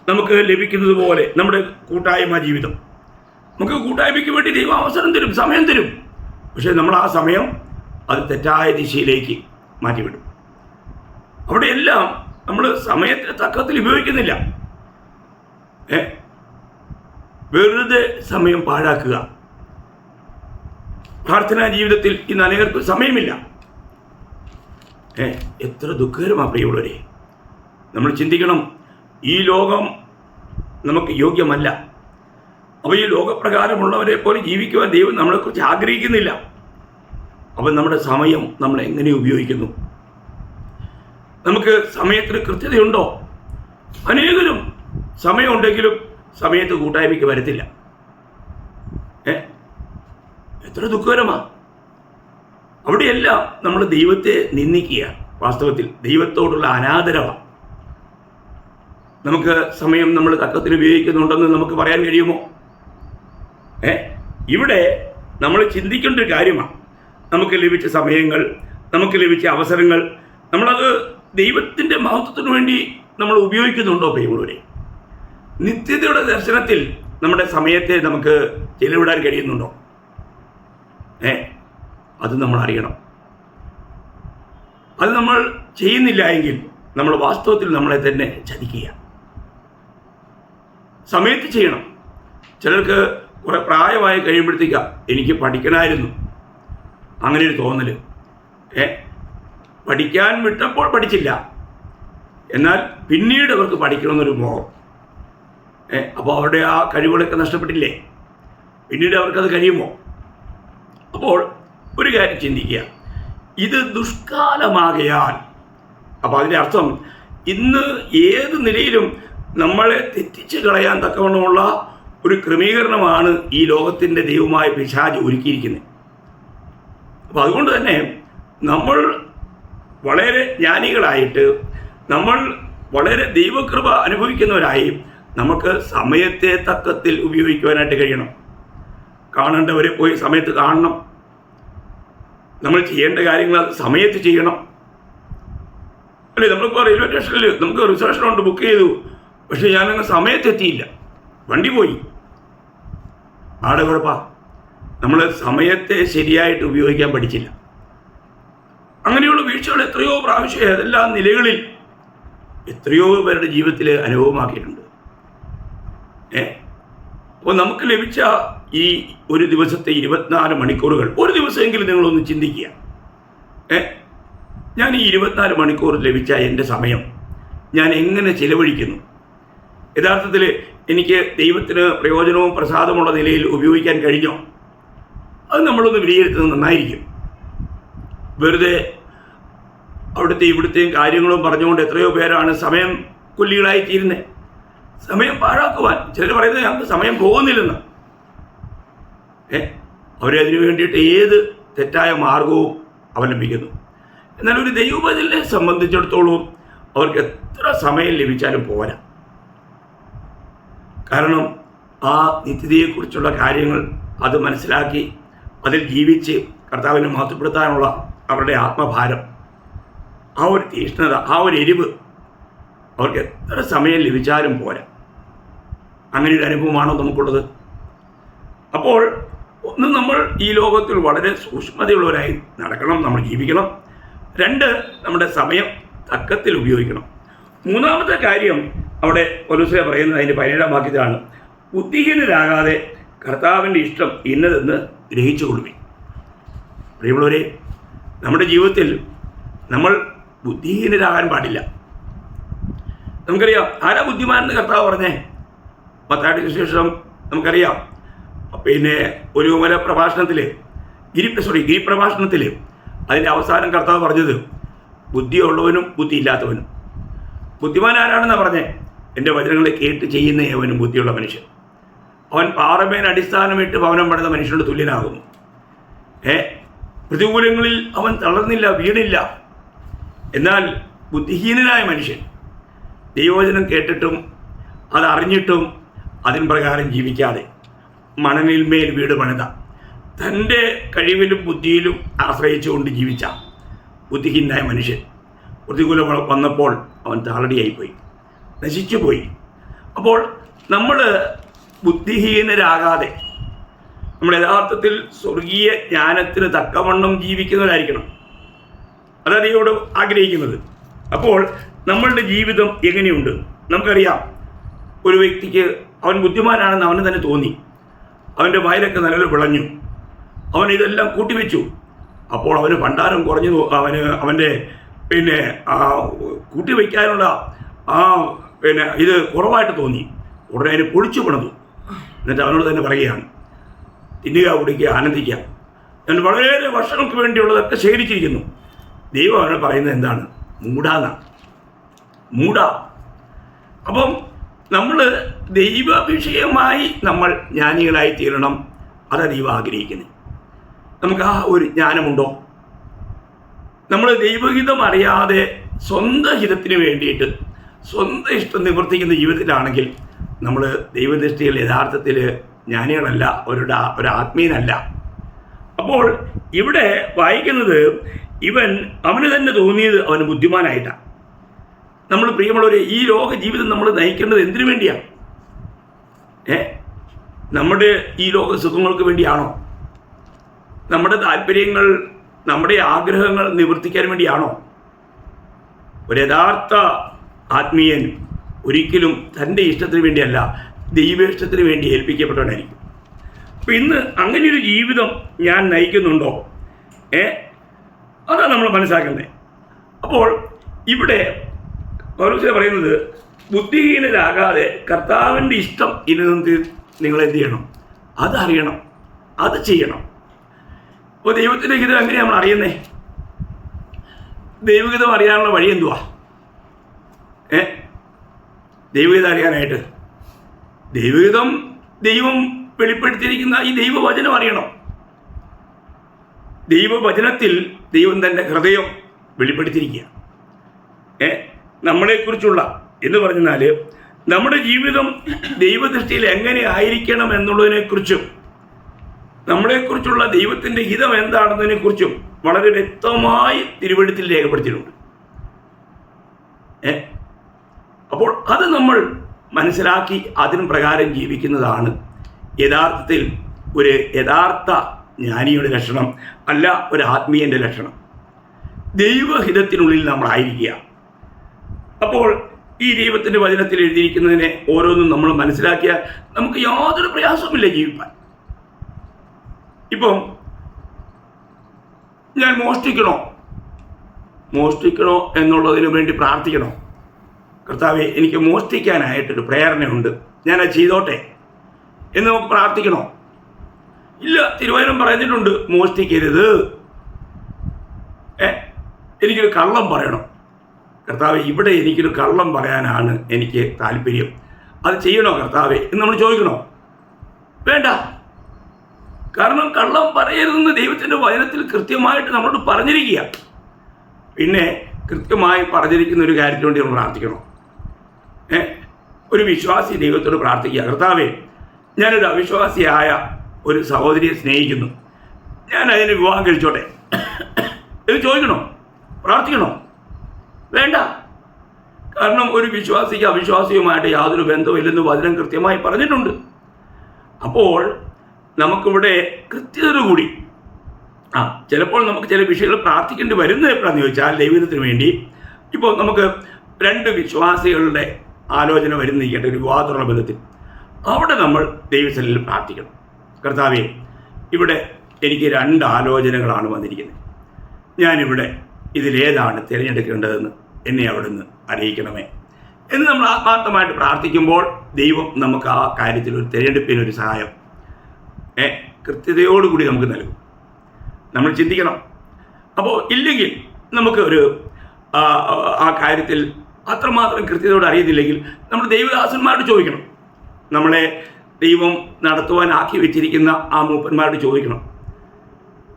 നമുക്ക് ലഭിക്കുന്നത് പോലെ നമ്മുടെ കൂട്ടായ്മ ജീവിതം, നമുക്ക് കൂട്ടായ്മയ്ക്ക് വേണ്ടി ദൈവം അവസരം തരും, സമയം തരും. പക്ഷേ നമ്മൾ ആ സമയം അത് തെറ്റായ ദിശയിലേക്ക് മാറ്റിവിടും. അവിടെയെല്ലാം നമ്മൾ സമയത്തെ തക്കത്തിൽ ഉപയോഗിക്കുന്നില്ല. വെറുതെ സമയം പാഴാക്കുക. പ്രാർത്ഥനാ ജീവിതത്തിൽ ഇന്ന് അനേകർക്ക് സമയമില്ല. എത്ര ദുഃഖകരമാണ് പ്രിയമുള്ളവരെ. നമ്മൾ ചിന്തിക്കണം, ഈ ലോകം നമുക്ക് യോഗ്യമല്ല. അപ്പോൾ ഈ ലോകപ്രകാരമുള്ളവരെ പോലെ ജീവിക്കുവാൻ ദൈവം നമ്മളെക്കുറിച്ച് ആഗ്രഹിക്കുന്നില്ല. അപ്പം നമ്മുടെ സമയം നമ്മൾ എങ്ങനെ ഉപയോഗിക്കുന്നു? നമുക്ക് സമയത്തിന് കൃത്യതയുണ്ടോ? അനേകരും സമയമുണ്ടെങ്കിലും സമയത്ത് കൂട്ടായ്മയ്ക്ക് വരത്തില്ല. എത്ര ദുഃഖകരമാണ്. അവിടെയെല്ലാം നമ്മൾ ദൈവത്തെ നിന്ദിക്കുക. വാസ്തവത്തിൽ ദൈവത്തോടുള്ള അനാദരവാണ്. നമുക്ക് സമയം നമ്മൾ തക്കത്തിൽ ഉപയോഗിക്കുന്നുണ്ടെന്ന് നമുക്ക് പറയാൻ കഴിയുമോ? ഇവിടെ നമ്മൾ ചിന്തിക്കേണ്ട ഒരു കാര്യമാണ്. നമുക്ക് ലഭിച്ച സമയങ്ങൾ, നമുക്ക് ലഭിച്ച അവസരങ്ങൾ, നമ്മളത് ദൈവത്തിൻ്റെ മഹത്വത്തിന് വേണ്ടി നമ്മൾ ഉപയോഗിക്കുന്നുണ്ടോ പ്രിയമുള്ളവരെ? നിത്യതയുടെ ദർശനത്തിൽ നമ്മുടെ സമയത്തെ നമുക്ക് ചെലവിടാൻ കഴിയുന്നുണ്ടോ? അത് നമ്മൾ അറിയണം. അത് നമ്മൾ ചെയ്യുന്നില്ല എങ്കിൽ നമ്മൾ വാസ്തവത്തിൽ നമ്മളെ തന്നെ ചതിക്കുക. സമയത്ത് ചെയ്യണം. ചിലർക്ക് കുറെ പ്രായമായി കഴിയുമ്പോഴത്തേക്ക് എനിക്ക് പഠിക്കണമായിരുന്നു അങ്ങനെ ഒരു തോന്നൽ. പഠിക്കാൻ വിട്ടപ്പോൾ പഠിച്ചില്ല, എന്നാൽ പിന്നീട് അവർക്ക് പഠിക്കണമെന്നൊരു മോഹം. അപ്പോൾ അവരുടെ ആ കഴിവുകളൊക്കെ നഷ്ടപ്പെട്ടില്ലേ? പിന്നീട് അവർക്കത് കഴിയുമോ? അപ്പോൾ ഒരു കാര്യം ചിന്തിക്കുക, ഇത് ദുഷ്കാലമാകയാൽ. അപ്പോൾ അതിൻ്റെ അർത്ഥം ഇന്ന് ഏത് നിലയിലും നമ്മളെ തെറ്റിച്ച് കളയാൻ തക്കവണ്ണമുള്ള ഒരു ക്രമീകരണമാണ് ഈ ലോകത്തിൻ്റെ ദൈവമായ പിശാച് ഒരുക്കിയിരിക്കുന്നത്. അപ്പോൾ അതുകൊണ്ട് തന്നെ നമ്മൾ വളരെ ജ്ഞാനികളായിട്ട്, നമ്മൾ വളരെ ദൈവകൃപ അനുഭവിക്കുന്നവരായി നമുക്ക് സമയത്തെ തക്കത്തിൽ ഉപയോഗിക്കുവാനായിട്ട് കഴിയണം. കാണേണ്ടവരെ പോയി സമയത്ത് കാണണം. നമ്മൾ ചെയ്യേണ്ട കാര്യങ്ങൾ അത് സമയത്ത് ചെയ്യണം. അല്ലേ, നമ്മളിപ്പോൾ റെയിൽവേ സ്റ്റേഷനിൽ നമുക്ക് റിസർവേഷനുണ്ട്, ബുക്ക് ചെയ്തു, പക്ഷേ ഞാനങ്ങ് സമയത്തെത്തിയില്ല, വണ്ടി പോയി. ആടെ കുഴപ്പമാണ്, നമ്മൾ സമയത്തെ ശരിയായിട്ട് ഉപയോഗിക്കാൻ പഠിച്ചില്ല. അങ്ങനെയുള്ള വീഴ്ചകൾ എത്രയോ പ്രാവശ്യം ഏതെല്ലാം നിലകളിൽ എത്രയോ പേരുടെ ജീവിതത്തിൽ അനുഭവമാക്കിയിട്ടുണ്ട്. അപ്പോൾ നമുക്ക് ലഭിച്ച ഈ ഒരു ദിവസത്തെ 24 മണിക്കൂറുകൾ, ഒരു ദിവസമെങ്കിലും നിങ്ങളൊന്ന് ചിന്തിക്കുക. ഞാൻ ഈ 24 മണിക്കൂർ ലഭിച്ച എൻ്റെ സമയം ഞാൻ എങ്ങനെ ചിലവഴിക്കുന്നു? യഥാർത്ഥത്തിൽ എനിക്ക് ദൈവത്തിന് പ്രയോജനവും പ്രസാദമുള്ള നിലയിൽ ഉപയോഗിക്കാൻ കഴിഞ്ഞോ? അത് നമ്മളൊന്ന് വിലയിരുത്തുന്നത് നന്നായിരിക്കും. വെറുതെ അവിടുത്തെ ഇവിടുത്തെയും കാര്യങ്ങളും പറഞ്ഞുകൊണ്ട് എത്രയോ പേരാണ് സമയം കൊല്ലികളായി തീരുന്നത്. സമയം പാഴാക്കുവാൻ ചിലർ പറയുന്നത് ഞങ്ങൾക്ക് സമയം പോകുന്നില്ലെന്ന്. അവരതിനു വേണ്ടിയിട്ട് ഏത് തെറ്റായ മാർഗവും അവലംബിക്കുന്നു. എന്നാൽ ഒരു ദൈവപൈതലിനെ സംബന്ധിച്ചിടത്തോളം അവർക്ക് എത്ര സമയം ലഭിച്ചാലും പോരാ. കാരണം ആ നിത്യതയെക്കുറിച്ചുള്ള കാര്യങ്ങൾ അത് മനസ്സിലാക്കി അതിൽ ജീവിച്ച് കർത്താവിനെ മഹത്വപ്പെടുത്താനുള്ള അവരുടെ ആത്മഭാരം, ആ ഒരു തീഷ്ണത, ആ ഒരു എരിവ് അവർക്ക് എത്ര സമയം ലഭിച്ചാലും പോരാ. അങ്ങനെ ഒരു അനുഭവമാണോ നമുക്കുള്ളത്? അപ്പോൾ ഒന്ന്, നമ്മൾ ഈ ലോകത്തിൽ വളരെ സൂക്ഷ്മതയുള്ളവരായി നടക്കണം, നമ്മൾ ജീവിക്കണം. 2, നമ്മുടെ സമയം തക്കത്തിൽ ഉപയോഗിക്കണം. 3-ാമത്തെ കാര്യം അവിടെ പൗലോസ് പറയുന്നത് അതിൻ്റെ 17-ാം വാക്യത്തിലാണ്, ബുദ്ധിഹീനരാകാതെ കർത്താവിൻ്റെ ഇഷ്ടം ഇന്നതെന്ന് ഗ്രഹിച്ചു കൊള്ളുവിൻ. പ്രിയമുള്ളവരെ, നമ്മുടെ ജീവിതത്തിൽ നമ്മൾ ബുദ്ധിഹീനരാകാൻ പാടില്ല. നമുക്കറിയാം ആരാ ബുദ്ധിമാനെന്ന് കർത്താവ് പറഞ്ഞേ? മത്തായിയുടെ സുവിശേഷം നമുക്കറിയാം. പിന്നെ ഒരു പ്രഭാഷണത്തിൽ ഗിരിപ്രഭാഷണത്തിൽ അതിൻ്റെ അവസാനം കർത്താവ് പറഞ്ഞത് ബുദ്ധിയുള്ളവനും ബുദ്ധിയില്ലാത്തവനും. ബുദ്ധിമാൻ ആരാണെന്നാണ് പറഞ്ഞേ? എൻ്റെ വചനങ്ങളെ കേട്ട് ചെയ്യുന്ന അവനും ബുദ്ധിയുള്ള മനുഷ്യൻ. അവൻ പാറമേൽ അടിസ്ഥാനമിട്ട് ഭവനം പണിത മനുഷ്യനോട് തുല്യനാകുന്നു. പ്രതികൂലങ്ങളിൽ അവൻ തളർന്നില്ല, വീണില്ല. എന്നാൽ ബുദ്ധിഹീനനായ മനുഷ്യൻ ദൈവവചനം കേട്ടിട്ടും അതറിഞ്ഞിട്ടും അതിൻ പ്രകാരം ജീവിക്കാതെ മണലിന്മേൽ വീട് പണിത, തൻ്റെ കഴിവിലും ബുദ്ധിയിലും ആശ്രയിച്ചുകൊണ്ട് ജീവിച്ച ബുദ്ധിഹീനനായ മനുഷ്യൻ പ്രതികൂലം വന്നപ്പോൾ അവൻ താളടിയായിപ്പോയി, നശിച്ചുപോയി. അപ്പോൾ നമ്മൾ ബുദ്ധിഹീനരാകാതെ നമ്മൾ യഥാർത്ഥത്തിൽ സ്വർഗീയ ജ്ഞാനത്തിന് തക്കവണ്ണം ജീവിക്കുന്നവരായിരിക്കണം. അതാണ് ദൈവത്തോട് ആഗ്രഹിക്കുന്നത്. അപ്പോൾ നമ്മളുടെ ജീവിതം എങ്ങനെയുണ്ട്? നമുക്കറിയാം, ഒരു വ്യക്തിക്ക് അവൻ ബുദ്ധിമാനാണെന്ന് അവന് തന്നെ തോന്നി. അവൻ്റെ വയലൊക്കെ നിലവിൽ വിളഞ്ഞു. അവൻ ഇതെല്ലാം കൂട്ടിവെച്ചു. അപ്പോൾ അവന് ഭണ്ഡാരം കുറഞ്ഞു. അവൻ്റെ കൂട്ടിവെക്കാനുള്ള ഇത് കുറവായിട്ട് തോന്നി. ഉടനെ അതിന് പൊളിച്ചു പണിതു. എന്നിട്ട് അവനോട് തന്നെ പറയുകയാണ്, തിന്നുക, കുടിക്കുക, ആനന്ദിക്കുക, ഞാൻ വളരെയേറെ വർഷങ്ങൾക്ക് വേണ്ടിയുള്ളതൊക്കെ ശേഖരിച്ചിരിക്കുന്നു. ദൈവം അവനോട് പറയുന്നത് എന്താണ്? മൂടാ. അപ്പം നമ്മൾ ദൈവവിഷയമായി നമ്മൾ ജ്ഞാനികളായി തീരണം. അതാണ് ദൈവം ആഗ്രഹിക്കുന്നത്. നമുക്ക് ആ ഒരു ജ്ഞാനമുണ്ടോ? നമ്മൾ ദൈവഹിതം അറിയാതെ സ്വന്തം ഹിതത്തിന് വേണ്ടിയിട്ട് സ്വന്തം ഇഷ്ടം നിവർത്തിക്കുന്ന ജീവിതത്തിലാണെങ്കിൽ നമ്മൾ ദൈവദൃഷ്ടിയിൽ യഥാർത്ഥത്തിൽ ജ്ഞാനികളല്ല, ഒരു ആത്മീയനല്ല. അപ്പോൾ ഇവിടെ വായിക്കുന്നത് അവന് തന്നെ തോന്നിയത് അവന് ബുദ്ധിമാനായിട്ടാണ്. നമ്മൾ പ്രിയമുള്ളവരെ, ഈ ലോക ജീവിതം നമ്മൾ നയിക്കേണ്ടത് എന്തിനു വേണ്ടിയാണ്? നമ്മുടെ ഈ ലോക സുഖങ്ങൾക്ക് വേണ്ടിയാണോ? നമ്മുടെ താല്പര്യങ്ങൾ, നമ്മുടെ ആഗ്രഹങ്ങൾ നിവർത്തിക്കാൻ വേണ്ടിയാണോ? ഒരു യഥാർത്ഥ ആത്മീയൻ ഒരിക്കലും തൻ്റെ ഇഷ്ടത്തിന് വേണ്ടിയല്ല, ദൈവ ഇഷ്ടത്തിന് വേണ്ടി ഏൽപ്പിക്കപ്പെട്ടവനായിരിക്കും. അപ്പോൾ ഇന്ന് അങ്ങനെയൊരു ജീവിതം ഞാൻ നയിക്കുന്നുണ്ടോ? അതാണ് നമ്മൾ മനസ്സിലാക്കുന്നത്. അപ്പോൾ ഇവിടെ പൗലോസ് പറയുന്നത്, ബുദ്ധിഹീനരാകാതെ കർത്താവിൻ്റെ ഇഷ്ടം ഇനി നിങ്ങൾ എന്ത് ചെയ്യണം? അതറിയണം, അത് ചെയ്യണം. അപ്പോൾ ദൈവത്തിൻ്റെ ഹിതം എങ്ങനെയാണ് നമ്മൾ അറിയുന്നത്? ദൈവഹിതം അറിയാനുള്ള വഴി എന്തുവാ? ദൈവഹിതം അറിയാനായിട്ട് ദൈവം വെളിപ്പെടുത്തിയിരിക്കുന്ന ഈ ദൈവവചനം അറിയണം. ദൈവവചനത്തിൽ ദൈവം തൻ്റെ ഹൃദയം വെളിപ്പെടുത്തിയിരിക്കുക. നമ്മളെക്കുറിച്ചുള്ള എന്ന് പറഞ്ഞാൽ നമ്മുടെ ജീവിതം ദൈവദൃഷ്ടിയിൽ എങ്ങനെ ആയിരിക്കണം എന്നുള്ളതിനെക്കുറിച്ചും നമ്മളെക്കുറിച്ചുള്ള ദൈവത്തിൻ്റെ ഹിതം എന്താണെന്നതിനെക്കുറിച്ചും വളരെ വ്യക്തമായി തിരുവെഴുത്തിൽ രേഖപ്പെടുത്തിയിട്ടുണ്ട്. അപ്പോൾ അത് നമ്മൾ മനസ്സിലാക്കി അതിന് പ്രകാരം ജീവിക്കുന്നതാണ് യഥാർത്ഥത്തിൽ ഒരു യഥാർത്ഥ ജ്ഞാനിയുടെ ലക്ഷണം, അല്ല ഒരു ആത്മീയൻ്റെ ലക്ഷണം. ദൈവഹിതത്തിനുള്ളിൽ നമ്മളായിരിക്കുക. അപ്പോൾ ഈ ദൈവത്തിൻ്റെ വചനത്തിൽ എഴുതിയിരിക്കുന്നതിനെ ഓരോന്നും നമ്മൾ മനസ്സിലാക്കിയാൽ നമുക്ക് യാതൊരു പ്രയാസവുമില്ല ജീവിക്കാൻ. ഇപ്പം ഞാൻ മോഷ്ടിക്കണോ എന്നുള്ളതിന് വേണ്ടി പ്രാർത്ഥിക്കണോ? കർത്താവേ, എനിക്ക് മോഷ്ടിക്കാനായിട്ടൊരു പ്രേരണയുണ്ട്, ഞാനത് ചെയ്തോട്ടെ എന്ന് നമുക്ക് പ്രാർത്ഥിക്കണോ? ഇല്ല. തിരുവചനം പറഞ്ഞിട്ടുണ്ട് മോഷ്ടിക്കരുത്. എനിക്കൊരു കള്ളം പറയണം. കർത്താവേ, ഇവിടെ എനിക്കൊരു കള്ളം പറയാനാണ് എനിക്ക് താല്പര്യം, അത് ചെയ്യണോ കർത്താവേ എന്ന് നമ്മൾ ചോദിക്കണോ? വേണ്ട. കാരണം കള്ളം പറയരുതെന്ന് ദൈവത്തിൻ്റെ വചനത്തിൽ കൃത്യമായിട്ട് നമ്മളോട് പറഞ്ഞിരിക്കുക. പിന്നെ കൃത്യമായി പറഞ്ഞിരിക്കുന്ന ഒരു കാര്യത്തിന് വേണ്ടി നമ്മൾ പ്രാർത്ഥിക്കണോ? ഒരു വിശ്വാസി ദൈവത്തോട് പ്രാർത്ഥിക്കുക, കർത്താവേ, ഞാനൊരു അവിശ്വാസിയായ ഒരു സഹോദരിയെ സ്നേഹിക്കുന്നു, ഞാൻ അതിന് വിവാഹം കഴിച്ചോട്ടെ എന്ന് ചോദിക്കണോ? പ്രാർത്ഥിക്കണോ? വേണ്ട. കാരണം ഒരു വിശ്വാസിക്ക് അവിശ്വാസിയുമായിട്ട് യാതൊരു ബന്ധമില്ലെന്ന് വചനം കൃത്യമായി പറഞ്ഞിട്ടുണ്ട്. അപ്പോൾ നമുക്കിവിടെ കൃത്യതയോടുകൂടി ചിലപ്പോൾ നമുക്ക് ചില വിഷയങ്ങൾ പ്രാർത്ഥിക്കേണ്ടി വരുന്നത് എപ്പോഴാണെന്ന് ചോദിച്ചാൽ ദൈവത്തിന് വേണ്ടി. ഇപ്പോൾ നമുക്ക് രണ്ട് വിശ്വാസികളുടെ ആലോചന വരുന്നിരിക്കട്ടെ, ഒരു വിവാഹത്തിലുള്ള ബന്ധത്തിൽ. അവിടെ നമ്മൾ ദൈവസന്നിധിയിൽ പ്രാർത്ഥിക്കണം. കർത്താവേ, ഇവിടെ എനിക്ക് 2 ആലോചനകളാണ് വന്നിരിക്കുന്നത്, ഞാനിവിടെ ഇതിലേതാണ് തിരഞ്ഞെടുക്കേണ്ടതെന്ന് എന്നെ അവിടുന്ന് അറിയിക്കണമേ എന്ന് നമ്മൾ ആത്മാർത്ഥമായിട്ട് പ്രാർത്ഥിക്കുമ്പോൾ ദൈവം നമുക്ക് ആ കാര്യത്തിൽ ഒരു തിരഞ്ഞെടുപ്പിനൊരു സഹായം കൃത്യതയോടുകൂടി നമുക്ക് നൽകും. നമ്മൾ ചിന്തിക്കണം. അപ്പോൾ ഇല്ലെങ്കിൽ നമുക്ക് ആ കാര്യത്തിൽ അത്രമാത്രം കൃത്യതയോടെ അറിയുന്നില്ലെങ്കിൽ നമ്മൾ ദൈവദാസന്മാരോട് ചോദിക്കണം. നമ്മളെ ദൈവം നടത്തുവാനാക്കി വെച്ചിരിക്കുന്ന ആ മൂപ്പന്മാരോട് ചോദിക്കണം,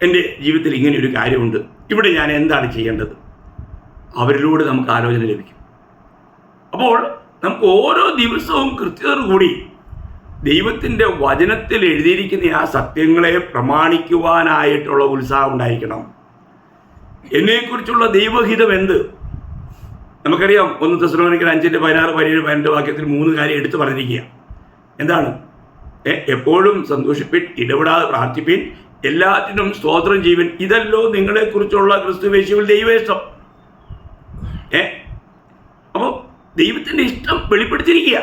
എൻ്റെ ജീവിതത്തിൽ ഇങ്ങനെയൊരു കാര്യമുണ്ട്, ഇവിടെ ഞാൻ എന്താണ് ചെയ്യേണ്ടത്? അവരിലൂടെ നമുക്ക് ആലോചന ലഭിക്കും. അപ്പോൾ നമുക്ക് ഓരോ ദിവസവും കൃത്യതയോടുകൂടി ദൈവത്തിൻ്റെ വചനത്തിൽ എഴുതിയിരിക്കുന്ന ആ സത്യങ്ങളെ പ്രമാണിക്കുവാനായിട്ടുള്ള ഉത്സാഹം ഉണ്ടായിരിക്കണം. എന്നെക്കുറിച്ചുള്ള ദൈവഹിതം എന്ത്? നമുക്കറിയാം, 1 തെസ്സലോനിക്കർ 5:16-17 വാക്യത്തിൽ 3 കാര്യം എടുത്തു പറഞ്ഞിരിക്കുക. എന്താണ്? എപ്പോഴും സന്തോഷിപ്പിൻ, ഇടപെടാതെ പ്രാർത്ഥിപ്പിൻ, എല്ലാത്തിനും സ്തോത്രം ചെയ്യുവിൻ, ഇതല്ലോ നിങ്ങളെക്കുറിച്ചുള്ള ക്രിസ്തുയേശുവിൽ ദൈവേഷ്ടം. അപ്പോൾ ദൈവത്തിൻ്റെ ഇഷ്ടം വെളിപ്പെടുത്തിയിരിക്കുക.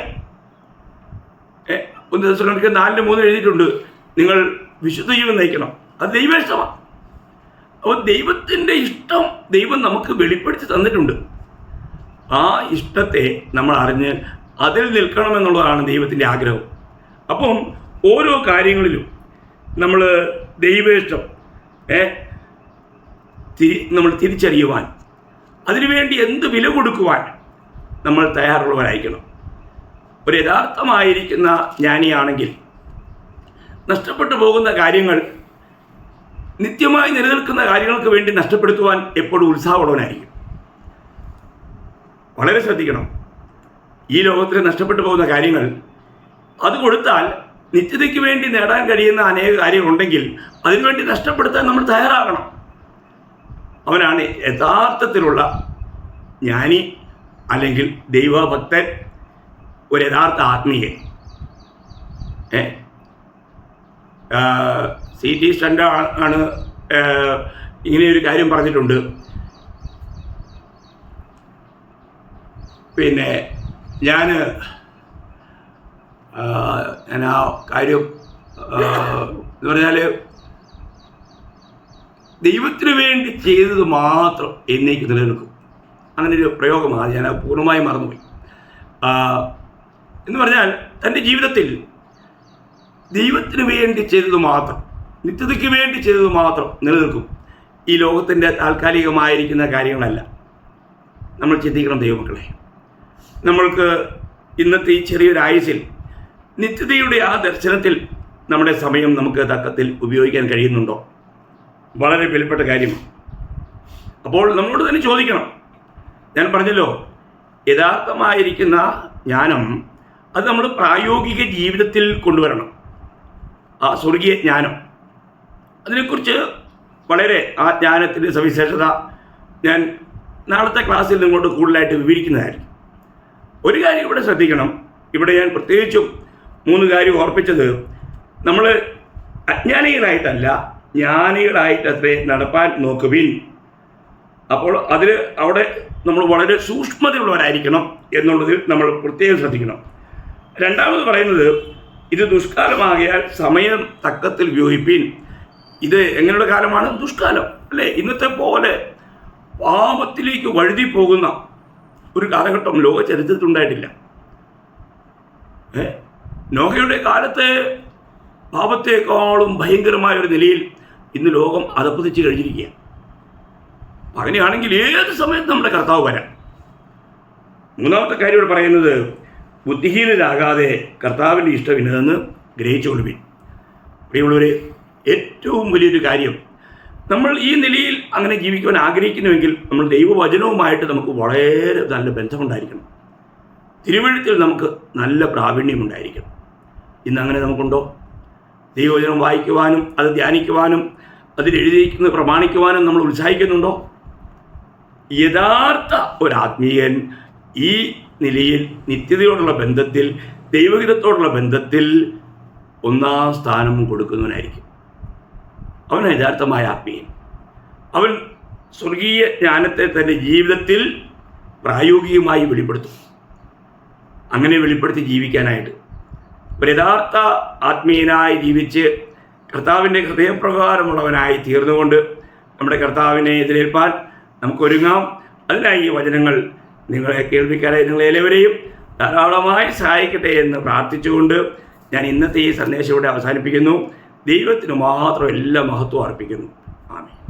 1 തെസ്സലോനിക്കർ 4:3 എഴുതിയിട്ടുണ്ട്, നിങ്ങൾ വിശുദ്ധ ജീവൻ നയിക്കണം, അത് ദൈവേഷ്ടമാണ്. അപ്പോൾ ദൈവത്തിൻ്റെ ഇഷ്ടം ദൈവം നമുക്ക് വെളിപ്പെടുത്തി തന്നിട്ടുണ്ട്. ആ ഇഷ്ടത്തെ നമ്മൾ അറിഞ്ഞ് അതിൽ നിൽക്കണമെന്നുള്ളതാണ് ദൈവത്തിൻ്റെ ആഗ്രഹം. അപ്പം ഓരോ കാര്യങ്ങളിലും നമ്മൾ ദൈവേഷ്ടം നമ്മൾ തിരിച്ചറിയുവാൻ, അതിനുവേണ്ടി എന്ത് വില കൊടുക്കുവാൻ നമ്മൾ തയ്യാറുള്ളവരായിരിക്കണം. ഒരു യഥാർത്ഥമായിരിക്കുന്ന ജ്ഞാനിയാണെങ്കിൽ നഷ്ടപ്പെട്ടു പോകുന്ന കാര്യങ്ങൾ, നിത്യമായി നിലനിൽക്കുന്ന കാര്യങ്ങൾക്ക് വേണ്ടി നഷ്ടപ്പെടുത്തുവാൻ എപ്പോഴും ഉത്സാഹമുള്ളവനായിരിക്കും. വളരെ ശ്രദ്ധിക്കണം. ഈ ലോകത്തിൽ നഷ്ടപ്പെട്ടു പോകുന്ന കാര്യങ്ങൾ അത് കൊടുത്താൽ നിത്യതയ്ക്ക് വേണ്ടി നേടാൻ കഴിയുന്ന അനേക കാര്യങ്ങളുണ്ടെങ്കിൽ അതിനുവേണ്ടി നഷ്ടപ്പെടുത്താൻ നമ്മൾ തയ്യാറാകണം. അവനാണ് യഥാർത്ഥത്തിലുള്ള ജ്ഞാനി, അല്ലെങ്കിൽ ദൈവഭക്തൻ, ഒരു യഥാർത്ഥ ആത്മീയൻ. C.T. സ്റ്റൻഡ് ആണ് ഇങ്ങനെയൊരു കാര്യം പറഞ്ഞിട്ടുണ്ട്. പിന്നെ ഞാൻ ആ കാര്യം എന്ന് പറഞ്ഞാൽ, ദൈവത്തിന് വേണ്ടി ചെയ്തത് മാത്രം എന്നേക്ക് നിലനിൽക്കും. അങ്ങനെ ഒരു പ്രയോഗമാണ്, ഞാൻ പൂർണ്ണമായും മറന്നുപോയി. എന്ന് പറഞ്ഞാൽ തൻ്റെ ജീവിതത്തിൽ ദൈവത്തിന് വേണ്ടി ചെയ്തത് മാത്രം, നിത്യതയ്ക്ക് വേണ്ടി ചെയ്തത് മാത്രം നിലനിൽക്കും. ഈ ലോകത്തിൻ്റെ താൽക്കാലികമായിരിക്കുന്ന കാര്യങ്ങളല്ല. നമ്മൾ ചിന്തിക്കണം ദൈവമക്കളെ. നമ്മൾക്ക് ഇന്നത്തെ ഈ ചെറിയൊരു ആയുസ്സിൽ നിത്യതയുടെ ആ ദർശനത്തിൽ നമ്മുടെ സമയം നമുക്ക് തക്കത്തിൽ ഉപയോഗിക്കാൻ കഴിയുന്നുണ്ടോ? വളരെ വിലപ്പെട്ട കാര്യമാണ്. അപ്പോൾ നമ്മളോട് തന്നെ ചോദിക്കണം. ഞാൻ പറഞ്ഞല്ലോ, യഥാർത്ഥമായിരിക്കുന്ന ജ്ഞാനം അത് നമ്മൾ പ്രായോഗിക ജീവിതത്തിൽ കൊണ്ടുവരണം. ആ സ്വർഗീയ ജ്ഞാനം, അതിനെക്കുറിച്ച് വളരെ, ആ ജ്ഞാനത്തിൻ്റെ സവിശേഷത ഞാൻ നാളത്തെ ക്ലാസ്സിൽ നിങ്ങളോട് കൂടുതലായിട്ട് വിവരിക്കുന്നതായിരിക്കും. ഒരു കാര്യം ഇവിടെ ശ്രദ്ധിക്കണം. ഇവിടെ ഞാൻ പ്രത്യേകിച്ചും 3 കാര്യം ഓർപ്പിച്ചത്, നമ്മൾ അജ്ഞാനികളായിട്ടല്ല, ജ്ഞാനികളായിട്ടത്രേ നടപ്പാൻ നോക്കുവിൻ. അപ്പോൾ അവിടെ നമ്മൾ വളരെ സൂക്ഷ്മതയുള്ളവരായിരിക്കണം എന്നുള്ളതിൽ നമ്മൾ പ്രത്യേകം ശ്രദ്ധിക്കണം. രണ്ടാമത് പറയുന്നത്, ഇത് ദുഷ്കാലമാകിയാൽ സമയം തക്കത്തിൽ ഉപയോഗിപ്പിൻ. ഇത് എങ്ങനെയുള്ള കാലമാണ്? ദുഷ്കാലം അല്ലേ? ഇന്നത്തെ പോലെ പാപത്തിലേക്ക് വഴുതി പോകുന്ന ഒരു കാലഘട്ടം ലോക ചരിത്രത്തിലുണ്ടായിട്ടില്ല. നോഹയുടെ കാലത്തെ പാപത്തെക്കാളും ഭയങ്കരമായ ഒരു നിലയിൽ ഇന്ന് ലോകം അധപ്പതിച്ച് കഴിഞ്ഞിരിക്കുക. അങ്ങനെയാണെങ്കിൽ ഏത് സമയത്ത് നമ്മുടെ കർത്താവ് വരാം. മൂന്നാമത്തെ കാര്യം ഇവിടെ പറയുന്നത്, ബുദ്ധിഹീനരാകാതെ കർത്താവിൻ്റെ ഇഷ്ടം ഇന്നതെന്ന് ഗ്രഹിച്ചുകൊള്ളുവിൻ. പ്രിയമുള്ളവരെ, ഏറ്റവും വലിയൊരു കാര്യം, നമ്മൾ ഈ നിലയിൽ അങ്ങനെ ജീവിക്കുവാൻ ആഗ്രഹിക്കുന്നുവെങ്കിൽ നമ്മൾ ദൈവവചനവുമായിട്ട് നമുക്ക് വളരെ നല്ല ബന്ധമുണ്ടായിരിക്കണം. തിരുവെഴുത്തിൽ നമുക്ക് നല്ല പ്രാവീണ്യമുണ്ടായിരിക്കണം. ഇന്നങ്ങനെ നമുക്കുണ്ടോ? ദൈവവചനം വായിക്കുവാനും അത് ധ്യാനിക്കുവാനും അതിലെഴുതിയിരിക്കുന്നത് പ്രമാണിക്കുവാനും നമ്മൾ ഉത്സാഹിക്കുന്നുണ്ടോ? യഥാർത്ഥ ഒരാത്മീയൻ ഈ നിലയിൽ നിത്യതയോടുള്ള ബന്ധത്തിൽ, ദൈവഹിതത്തോടുള്ള ബന്ധത്തിൽ 1-ാം സ്ഥാനം കൊടുക്കുന്നവനായിരിക്കും. അവൻ യഥാർത്ഥമായ ആത്മീയൻ. അവൻ സ്വർഗീയ ജ്ഞാനത്തെ തൻ്റെ ജീവിതത്തിൽ പ്രായോഗികമായി വെളിപ്പെടുത്തും. അങ്ങനെ വെളിപ്പെടുത്തി ജീവിക്കാനായിട്ട് ഒരു യഥാർത്ഥ ആത്മീയനായി ജീവിച്ച് കർത്താവിൻ്റെ ഹൃദയപ്രകാരമുള്ളവനായി തീർന്നുകൊണ്ട് നമ്മുടെ കർത്താവിനെ എതിരേൽപ്പാൻ നമുക്കൊരുങ്ങാം. അതിനായി ഈ വചനങ്ങൾ നിങ്ങളെ കേൾവിക്കാരായി നിങ്ങളെല്ലാവരെയും ധാരാളമായി സഹായിക്കട്ടെ എന്ന് പ്രാർത്ഥിച്ചുകൊണ്ട് ഞാൻ ഇന്നത്തെ ഈ സന്ദേശം ഇവിടെ അവസാനിപ്പിക്കുന്നു. ദൈവത്തിന് മാത്രം എല്ലാ മഹത്വം അർപ്പിക്കുന്നു. ആമേൻ.